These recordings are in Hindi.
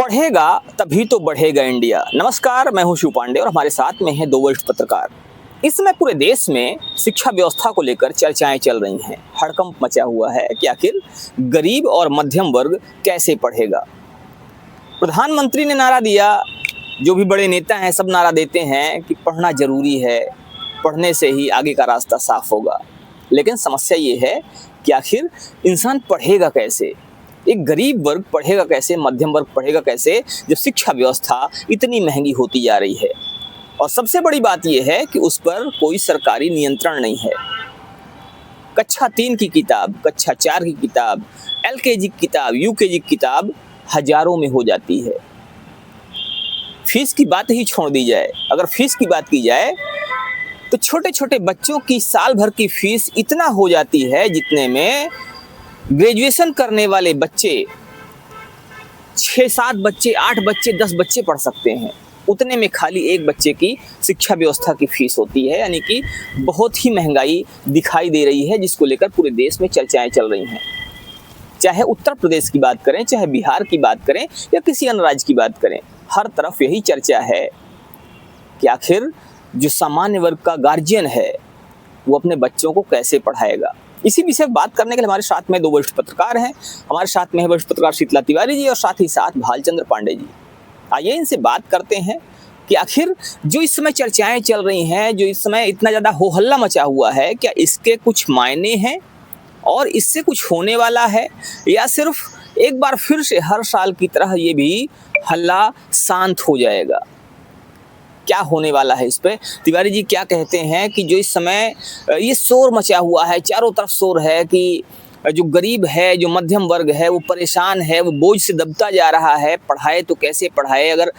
पढ़ेगा तभी तो बढ़ेगा इंडिया। नमस्कार, मैं हूं शिव पांडे और हमारे साथ में हैं दो वरिष्ठ पत्रकार। इस समय पूरे देश में शिक्षा व्यवस्था को लेकर चर्चाएं चल रही हैं। हड़कंप मचा हुआ है कि आखिर गरीब और मध्यम वर्ग कैसे पढ़ेगा। प्रधानमंत्री ने नारा दिया, जो भी बड़े नेता हैं सब नारा देते हैं कि पढ़ना जरूरी है, पढ़ने से ही आगे का रास्ता साफ होगा। लेकिन समस्या ये है कि आखिर इंसान पढ़ेगा कैसे, एक गरीब वर्ग पढ़ेगा कैसे, मध्यम वर्ग पढ़ेगा कैसे, जब शिक्षा व्यवस्था इतनी महंगी होती जा रही है। और सबसे बड़ी बात यह है कि उस पर कोई सरकारी नियंत्रण नहीं है। कक्षा 3 की किताब, कक्षा 4 की किताब, LKG की किताब, UKG की किताब हजारों में हो जाती है। फीस की बात ही छोड़ दी जाए, अगर फीस की बात की जाए तो छोटे छोटे बच्चों की साल भर की फीस इतना हो जाती है जितने में ग्रेजुएशन करने वाले बच्चे 6-7 बच्चे, 8 बच्चे, 10 बच्चे पढ़ सकते हैं। उतने में खाली एक बच्चे की शिक्षा व्यवस्था की फीस होती है। यानी कि बहुत ही महंगाई दिखाई दे रही है, जिसको लेकर पूरे देश में चर्चाएं चल रही हैं। चाहे उत्तर प्रदेश की बात करें, चाहे बिहार की बात करें या किसी अन्य राज्य की बात करें, हर तरफ यही चर्चा है कि आखिर जो सामान्य वर्ग का गार्जियन है वो अपने बच्चों को कैसे पढ़ाएगा। इसी विषय पर बात करने के लिए हमारे साथ में दो वरिष्ठ पत्रकार हैं। हमारे साथ में है वरिष्ठ पत्रकार शीतला तिवारी जी और साथ ही साथ भालचंद्र पांडे जी। आइए इनसे बात करते हैं कि आखिर जो इस समय चर्चाएं चल रही हैं, जो इस समय इतना ज़्यादा हो हल्ला मचा हुआ है, क्या इसके कुछ मायने हैं और इससे कुछ होने वाला है, या सिर्फ एक बार फिर से हर साल की तरह ये भी हल्ला शांत हो जाएगा। क्या होने वाला है इस पे? तिवारी जी क्या कहते हैं कि जो इस समय ये शोर मचा हुआ है, चारों तरफ शोर है कि जो गरीब है, जो मध्यम वर्ग है, वो परेशान है, वो बोझ से दबता जा रहा है। पढ़ाए तो कैसे पढ़ाए, अगर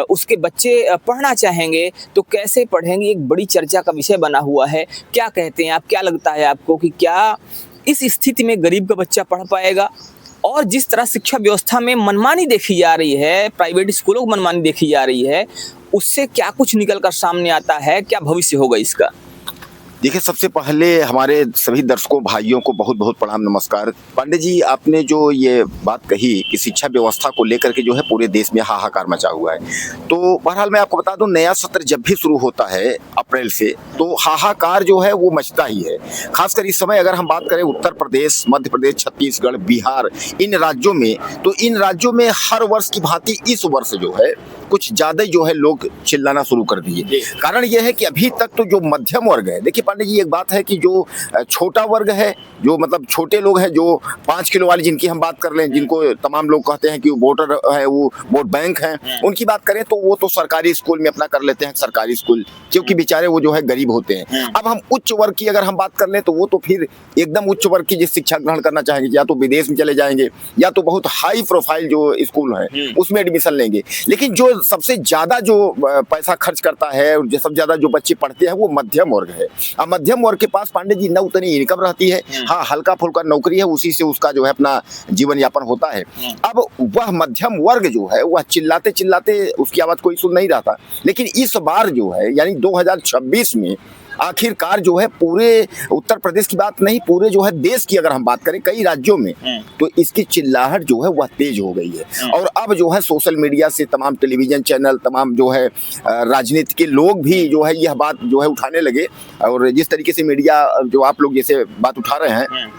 उसके बच्चे पढ़ना चाहेंगे तो कैसे पढ़ेंगे, एक बड़ी चर्चा का विषय बना हुआ है। क्या कहते हैं आप, क्या लगता है आपको कि क्या इस स्थिति में गरीब का बच्चा पढ़ पाएगा? और जिस तरह शिक्षा व्यवस्था में मनमानी देखी जा रही है, प्राइवेट स्कूलों को मनमानी देखी जा रही है, उससे क्या कुछ निकल कर सामने आता है, क्या भविष्य होगा इसका? देखिए, सबसे पहले हमारे सभी दर्शकों भाइयों को बहुत बहुत प्रणाम, नमस्कार। पांडे जी, आपने जो ये बात कही कि शिक्षा व्यवस्था को लेकर के जो है पूरे देश में हाहाकार मचा हुआ है, तो बहरहाल मैं आपको बता दूं, नया सत्र जब भी शुरू होता है अप्रैल से, तो हाहाकार जो है वो मचता ही है। खासकर इस समय अगर हम बात करें उत्तर प्रदेश, मध्य प्रदेश, छत्तीसगढ़, बिहार, इन राज्यों में, तो इन राज्यों में हर वर्ष की भांति इस वर्ष जो है कुछ ज्यादा जो है लोग चिल्लाना शुरू कर दिए। कारण यह है कि अभी तक तो जो मध्यम वर्ग है, देखिए पांडे जी, एक बात है कि जो छोटा वर्ग है, जो मतलब छोटे लोग हैं, जो 5 किलो वाली जिनकी हम बात कर लें, जिनको तमाम लोग कहते हैं कि वो वोटर है, वो वोट बैंक हैं, उनकी बात करें तो वो तो सरकारी स्कूल में अपना कर लेते हैं, सरकारी स्कूल, क्योंकि बेचारे वो जो है गरीब होते हैं। अब हम उच्च वर्ग की अगर हम बात कर लें तो वो तो फिर एकदम उच्च वर्ग की जिस शिक्षा ग्रहण करना चाहेंगे, या तो विदेश में चले जाएंगे या तो बहुत हाई प्रोफाइल जो स्कूल है उसमें एडमिशन लेंगे। लेकिन जो सबसे ज्यादा जो पैसा खर्च करता है और सबसे ज्यादा जो बच्चे पढ़ते हैं वो मध्यम वर्ग है। अब मध्यम वर्ग के पास पांडे जी न उतनी इनकम रहती है, हाँ हल्का फुल्का नौकरी है, उसी से उसका जो है अपना जीवन यापन होता है। अब वह मध्यम वर्ग जो है वह चिल्लाते चिल्लाते उसकी आवाज कोई सुन नहीं रहा था। लेकिन इस बार जो है यानी 2026 में आखिरकार जो है पूरे उत्तर प्रदेश की बात नहीं, पूरे जो है देश की अगर हम बात करें कई राज्यों में, तो इसकी चिल्लाहट जो है वह तेज हो गई है। और अब जो है सोशल मीडिया से तमाम टेलीविजन चैनल, तमाम जो है राजनीति के लोग भी जो है यह बात जो है उठाने लगे। और जिस तरीके से मीडिया जो आप लोग जैसे बात उठा रहे हैं,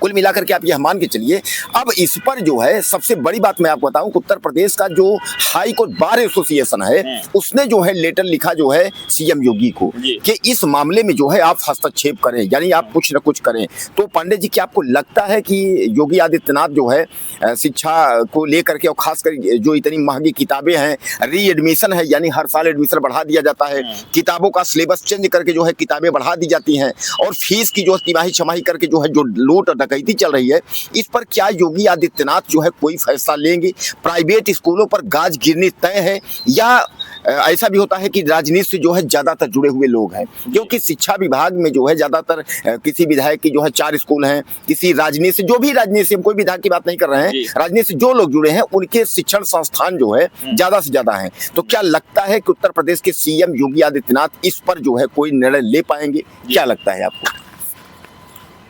कुल मिलाकर के आप यह मान के चलिए, अब इस पर जो है सबसे बड़ी बात मैं आपको बताऊं, उत्तर प्रदेश का जो हाई कोर्ट बार एसोसिएशन है उसने जो है लेटर लिखा जो है सीएम योगी को कि इस मामले में जो है आप हस्तक्षेप करें, यानी आप कुछ न कुछ करें। तो पांडे जी, क्या आपको लगता है कि योगी आदित्यनाथ जो है शिक्षा को लेकर के, और खासकर जो इतनी महंगी किताबें हैं, री एडमिशन है, यानी हर साल एडमिशन बढ़ा दिया जाता है, किताबों का सिलेबस चेंज करके जो है किताबें बढ़ा दी जाती हैं, और फीस की जो तिमाही छमाही करके जो है जो लूट डकैती चल रही है, इस पर क्या योगी आदित्यनाथ जो है कोई फैसला लेंगे? प्राइवेट स्कूलों पर गाज गिरनी तय है, या ऐसा भी होता है कि राजनीति से जो है ज्यादातर जुड़े हुए लोग हैं? क्योंकि शिक्षा विभाग में जो है ज्यादातर किसी विधायक की जो है 4 स्कूल हैं, किसी राजनीति से, जो भी राजनीति से, हम कोई विधायक की बात नहीं कर रहे हैं, राजनीति से जो लोग जुड़े हैं उनके शिक्षण संस्थान जो है ज्यादा से ज्यादा हैं। तो क्या लगता है कि उत्तर प्रदेश के सीएम योगी आदित्यनाथ इस पर जो है कोई निर्णय ले पाएंगे? क्या लगता है आपको?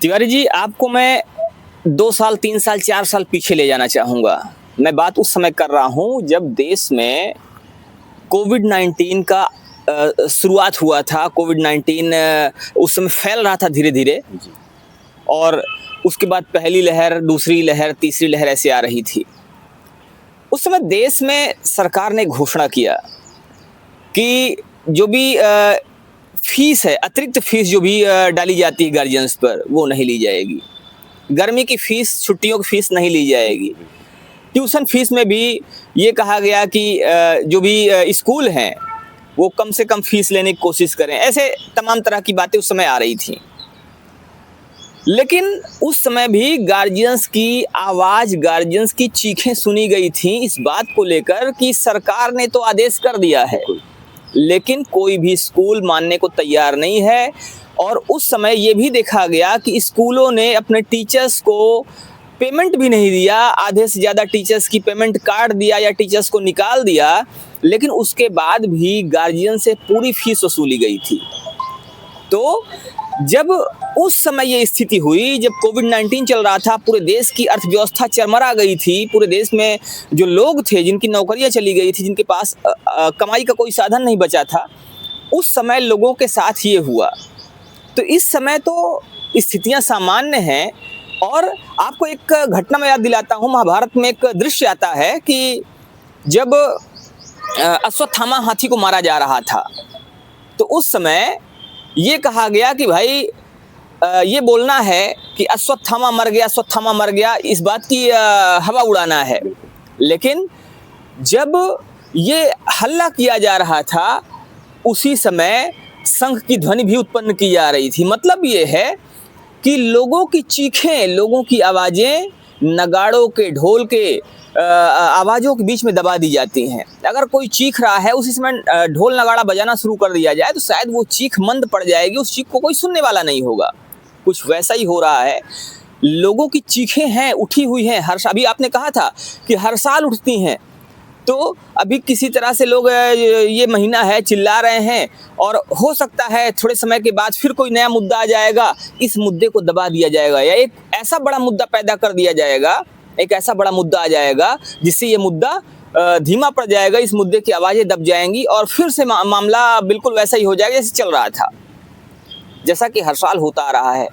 तिवारी जी, आपको मैं 2 साल, 3 साल, 4 साल पीछे ले जाना चाहूँगा। मैं बात उस समय कर रहा हूँ जब देश में कोविड-19 का शुरुआत हुआ था। कोविड-19 उस समय फैल रहा था धीरे धीरे, और उसके बाद पहली लहर, दूसरी लहर, तीसरी लहर ऐसे आ रही थी। उस समय देश में सरकार ने घोषणा किया कि जो भी फीस है, अतिरिक्त फीस जो भी डाली जाती है गार्जियंस पर, वो नहीं ली जाएगी। गर्मी की फीस, छुट्टियों की फीस नहीं ली जाएगी। ट्यूशन फीस में भी ये कहा गया कि जो भी स्कूल हैं वो कम से कम फीस लेने की कोशिश करें। ऐसे तमाम तरह की बातें उस समय आ रही थी। लेकिन उस समय भी गार्जियंस की आवाज़, गार्जियंस की चीखें सुनी गई थी इस बात को लेकर कि सरकार ने तो आदेश कर दिया है, लेकिन कोई भी स्कूल मानने को तैयार नहीं है। और उस समय ये भी देखा गया कि स्कूलों ने अपने टीचर्स को पेमेंट भी नहीं दिया। आधे से ज़्यादा टीचर्स की पेमेंट काट दिया या टीचर्स को निकाल दिया, लेकिन उसके बाद भी गार्जियन से पूरी फीस वसूली गई थी। तो जब उस समय ये स्थिति हुई, जब कोविड-19 चल रहा था, पूरे देश की अर्थव्यवस्था चरमरा गई थी, पूरे देश में जो लोग थे जिनकी नौकरियां चली गई थी, जिनके पास कमाई का कोई साधन नहीं बचा था, उस समय लोगों के साथ ये हुआ। तो इस समय तो स्थितियां सामान्य हैं। और आपको एक घटना मैं याद दिलाता हूँ, महाभारत में एक दृश्य आता है कि जब अश्वत्थामा हाथी को मारा जा रहा था, तो उस समय ये कहा गया कि भाई ये बोलना है कि अश्वत्थामा मर गया, अश्वत्थामा मर गया, इस बात की हवा उड़ाना है। लेकिन जब ये हल्ला किया जा रहा था, उसी समय शंख की ध्वनि भी उत्पन्न की जा रही थी। मतलब ये है कि लोगों की चीखें, लोगों की आवाज़ें नगाड़ों के, ढोल के आवाज़ों के बीच में दबा दी जाती हैं। अगर कोई चीख रहा है, उसी समय ढोल नगाड़ा बजाना शुरू कर दिया जाए तो शायद वो चीख मंद पड़ जाएगी, उस चीख को कोई सुनने वाला नहीं होगा। कुछ वैसा ही हो रहा है। लोगों की चीखें हैं, उठी हुई हैं। अभी आपने कहा था कि हर साल उठती हैं, तो अभी किसी तरह से लोग ये महीना है चिल्ला रहे हैं, और हो सकता है थोड़े समय के बाद फिर कोई नया मुद्दा आ जाएगा, इस मुद्दे को दबा दिया जाएगा, या एक ऐसा बड़ा मुद्दा पैदा कर दिया जाएगा, एक ऐसा बड़ा मुद्दा आ जाएगा जिससे ये मुद्दा धीमा पड़ जाएगा, इस मुद्दे की आवाज़ें दब जाएंगी और फिर से मामला बिल्कुल वैसा ही हो जाएगा जैसे चल रहा था, जैसा कि हर साल होता आ रहा है।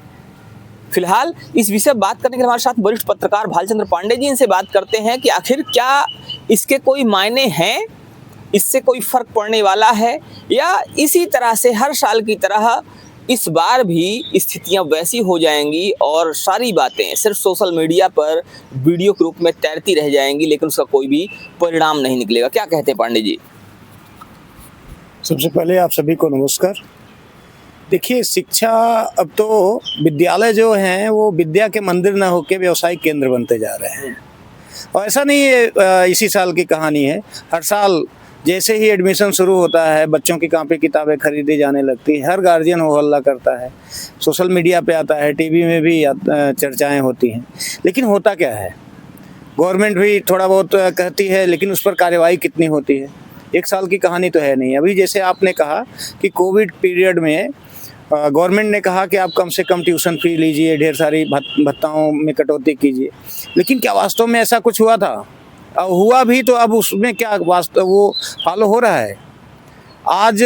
फिलहाल इस विषय पर बात करने के लिए हमारे साथ वरिष्ठ पत्रकार भालचंद्र पांडे जी, इनसे बात करते हैं कि आखिर क्या इसके कोई मायने हैं, इससे कोई फर्क पड़ने वाला है, या इसी तरह से हर साल की तरह इस बार भी स्थितियां वैसी हो जाएंगी और सारी बातें सिर्फ सोशल मीडिया पर वीडियो के रूप में तैरती रह जाएंगी, लेकिन उसका कोई भी परिणाम नहीं निकलेगा। क्या कहते हैं पांडे जी? सबसे पहले आप सभी को नमस्कार। देखिए, शिक्षा अब तो विद्यालय जो हैं वो विद्या के मंदिर न होकर व्यवसायिक केंद्र बनते जा रहे हैं। और ऐसा नहीं है इसी साल की कहानी है, हर साल जैसे ही एडमिशन शुरू होता है बच्चों की कॉपी किताबें खरीदी जाने लगती है, हर गार्जियन हो हल्ला करता है, सोशल मीडिया पे आता है, टीवी में भी चर्चाएं होती हैं। लेकिन होता क्या है, गवर्नमेंट भी थोड़ा बहुत कहती है, लेकिन उस पर कार्रवाई कितनी होती है? एक साल की कहानी तो है नहीं। अभी जैसे आपने कहा कि कोविड पीरियड में गवर्नमेंट ने कहा कि आप कम से कम ट्यूशन फी लीजिए, ढेर सारी भत्ताओं में कटौती कीजिए, लेकिन क्या वास्तव में ऐसा कुछ हुआ था? अब हुआ भी तो अब उसमें क्या वास्तव वो फॉलो हो रहा है? आज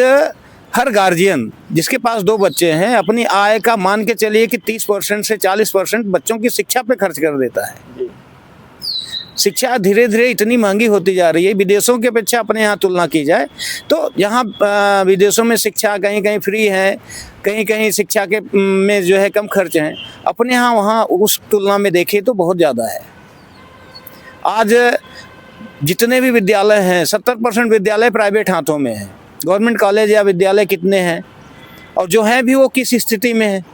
हर गार्जियन जिसके पास 2 बच्चे हैं अपनी आय का मान के चलिए कि 30% से 40% बच्चों की शिक्षा पे खर्च कर देता है। शिक्षा धीरे धीरे इतनी महंगी होती जा रही है, विदेशों के अपेक्षा अपने यहाँ तुलना की जाए तो यहाँ विदेशों में शिक्षा कहीं कहीं फ्री है, कहीं कहीं शिक्षा के में जो है कम खर्च हैं, अपने यहाँ वहाँ उस तुलना में देखें तो बहुत ज़्यादा है। आज जितने भी विद्यालय हैं 70% विद्यालय प्राइवेट हाथों में हैं। गवर्नमेंट कॉलेज या विद्यालय कितने हैं, और जो हैं भी वो किस स्थिति में है?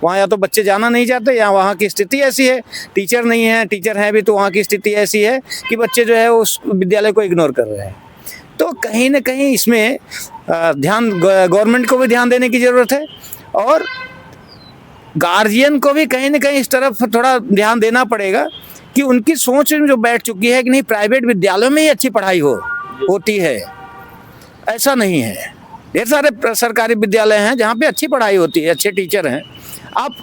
वहाँ या तो बच्चे जाना नहीं चाहते, या वहाँ की स्थिति ऐसी है, टीचर नहीं है, टीचर हैं भी तो वहाँ की स्थिति ऐसी है कि बच्चे जो है उस विद्यालय को इग्नोर कर रहे हैं। तो कहीं ना कहीं इसमें ध्यान गवर्नमेंट को भी ध्यान देने की ज़रूरत है, और गार्जियन को भी कहीं ना कहीं इस तरफ थोड़ा ध्यान देना पड़ेगा कि उनकी सोच में जो बैठ चुकी है कि नहीं प्राइवेट विद्यालयों में ही अच्छी पढ़ाई होती है, ऐसा नहीं है। ढेर सारे सरकारी विद्यालय हैं जहाँ पे अच्छी पढ़ाई होती है, अच्छे टीचर हैं। आप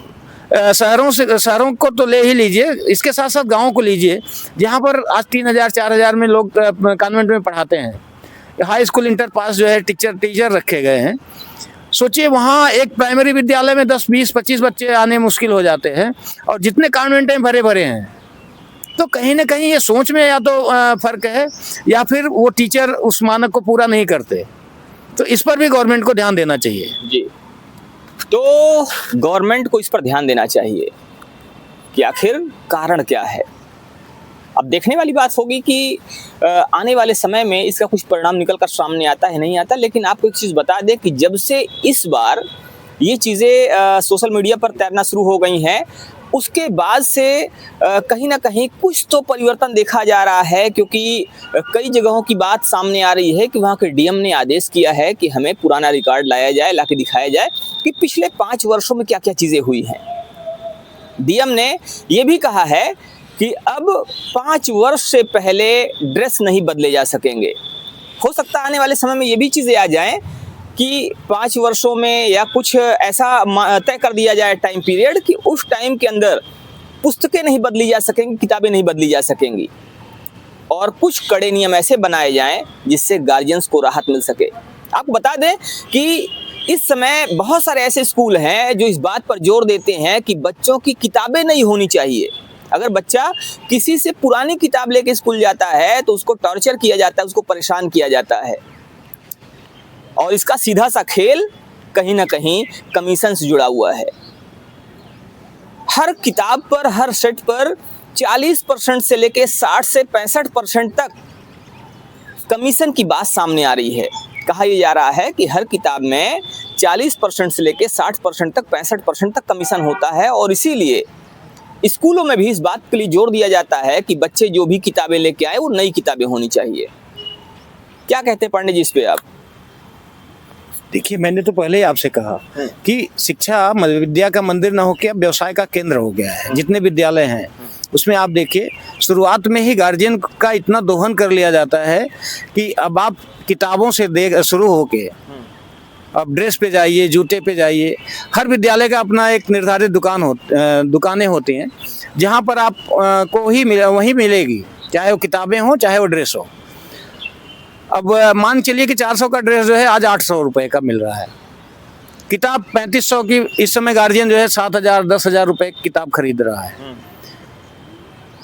शहरों को तो ले ही लीजिए, इसके साथ साथ गाँव को लीजिए, जहाँ पर आज 3000 4000 में लोग कॉन्वेंट में पढ़ाते हैं। हाई स्कूल इंटर पास जो है टीचर रखे गए हैं। सोचिए वहाँ एक प्राइमरी विद्यालय में 10 20 25 बच्चे आने मुश्किल हो जाते हैं, और जितने कॉन्वेंट में भरे भरे हैं। तो कहीं ना कहीं ये सोच में या तो फर्क है, या फिर वो टीचर उस मानक को पूरा नहीं करते। तो इस पर भी गवर्नमेंट को ध्यान देना चाहिए। जी, तो गवर्नमेंट को इस पर ध्यान देना चाहिए कि आखिर कारण क्या है। अब देखने वाली बात होगी कि आने वाले समय में इसका कुछ परिणाम निकल कर सामने आता है नहीं आता। लेकिन आपको एक चीज़ बता दें कि जब से इस बार ये चीज़ें सोशल मीडिया पर तैरना शुरू हो गई हैं, उसके बाद से कहीं ना कहीं कुछ तो परिवर्तन देखा जा रहा है। क्योंकि कई जगहों की बात सामने आ रही है कि वहाँ के डीएम ने आदेश किया है कि हमें पुराना रिकॉर्ड लाया जाए, लाके दिखाया जाए कि पिछले 5 वर्षों में क्या क्या चीज़ें हुई हैं। डीएम ने ये भी कहा है कि अब 5 वर्ष से पहले ड्रेस नहीं बदले जा सकेंगे। हो सकता है आने वाले समय में ये भी चीज़ें आ जाएं कि 5 वर्षों में या कुछ ऐसा तय कर दिया जाए टाइम पीरियड कि उस टाइम के अंदर पुस्तकें नहीं बदली जा सकेंगी, किताबें नहीं बदली जा सकेंगी, और कुछ कड़े नियम ऐसे बनाए जाएं जिससे गार्जियंस को राहत मिल सके। आपको बता दें कि इस समय बहुत सारे ऐसे स्कूल हैं जो इस बात पर जोर देते हैं कि बच्चों की किताबें नहीं होनी चाहिए। अगर बच्चा किसी से पुरानी किताब लेके स्कूल जाता है तो उसको टॉर्चर किया जाता है, उसको परेशान किया जाता है। और इसका सीधा सा खेल कहीं ना कहीं कमीशन से जुड़ा हुआ है। हर किताब पर, हर सेट पर 40% से लेके 60 से 65% तक कमीशन की बात सामने आ रही है। कहा यह जा रहा है कि हर किताब में 40% से लेके 60% तक, 65% तक कमीशन होता है। और इसीलिए स्कूलों में भी इस बात के लिए जोर दिया जाता है कि बच्चे जो भी किताबें लेके आए वो नई किताबें होनी चाहिए। क्या कहते हैं पांडे जी इस पे आप? देखिए, मैंने तो पहले ही आपसे कहा कि शिक्षा विद्या का मंदिर न होकर अब व्यवसाय का केंद्र हो गया है। जितने विद्यालय हैं उसमें आप देखिए, शुरुआत में ही गार्जियन का इतना दोहन कर लिया जाता है कि अब आप किताबों से शुरू होके अब ड्रेस पे जाइए, जूते पे जाइए। हर विद्यालय का अपना एक निर्धारित दुकानें होती हैं जहाँ पर आप को ही वहीं मिलेगी, चाहे वो किताबें हो चाहे वो ड्रेस हो। अब मान चलिए कि 400 का ड्रेस जो है आज 800 रुपये का मिल रहा है। किताब 3500 की इस समय गार्जियन जो है 7000 10,000 रुपये की किताब खरीद रहा है।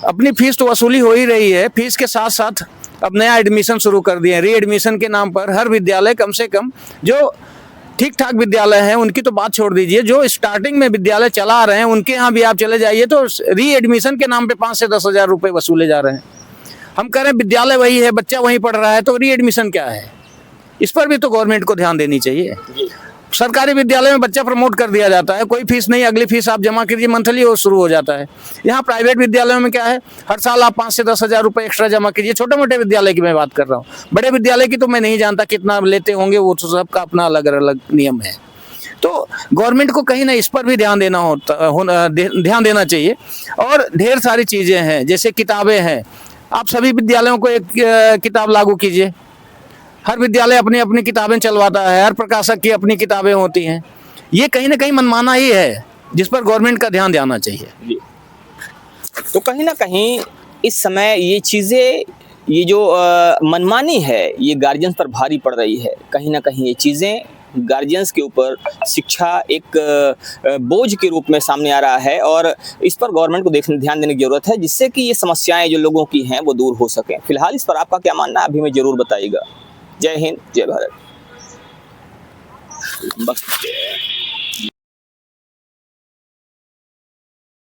अपनी फीस तो वसूली हो ही रही है। फीस के साथ साथ अब नया एडमिशन शुरू कर दिए हैं। री एडमिशन के नाम पर हर विद्यालय, कम से कम जो ठीक ठाक विद्यालय हैं उनकी तो बात छोड़ दीजिए, जो स्टार्टिंग में विद्यालय चला रहे हैं उनके यहाँ भी आप चले जाइए तो री एडमिशन के नाम पे 5 से 10,000 रुपये वसूले जा रहे हैं। हम कह रहे हैं विद्यालय वही है, बच्चा वहीं पढ़ रहा है, तो री एडमिशन क्या है? इस पर भी तो गवर्नमेंट को ध्यान देनी चाहिए। सरकारी विद्यालय में बच्चा प्रमोट कर दिया जाता है, कोई फीस नहीं, अगली फीस आप जमा कीजिए, मंथली वो शुरू हो जाता है। यहाँ प्राइवेट विद्यालयों में क्या है, हर साल आप 5 से 10,000 रुपये एक्स्ट्रा जमा कीजिए। छोटे मोटे विद्यालय की मैं बात कर रहा हूँ, बड़े विद्यालय की तो मैं नहीं जानता कितना लेते होंगे, वो तो सबका अपना अलग अलग नियम है। तो गवर्नमेंट को कहीं ना इस पर भी ध्यान ध्यान देना चाहिए। और ढेर सारी चीज़ें हैं, जैसे किताबें हैं, आप सभी विद्यालयों को एक किताब लागू कीजिए। हर विद्यालय अपनी अपनी किताबें चलवाता है, हर प्रकाशक की अपनी किताबें होती हैं। ये कहीं ना कहीं मनमाना ही है, जिस पर गवर्नमेंट का ध्यान देना चाहिए। तो कहीं ना कहीं इस समय ये चीज़ें, ये जो मनमानी है, ये गार्जियंस पर भारी पड़ रही है। कहीं ना कहीं ये चीज़ें गार्जियंस के ऊपर शिक्षा एक बोझ के रूप में सामने आ रहा है, और इस पर गवर्नमेंट को ध्यान देने की जरूरत है, जिससे कि ये समस्याएं जो लोगों की हैं वो दूर हो सकें। फिलहाल इस पर आपका क्या मानना है, अभी में जरूर बताइएगा। जय हिंद, जय भारत।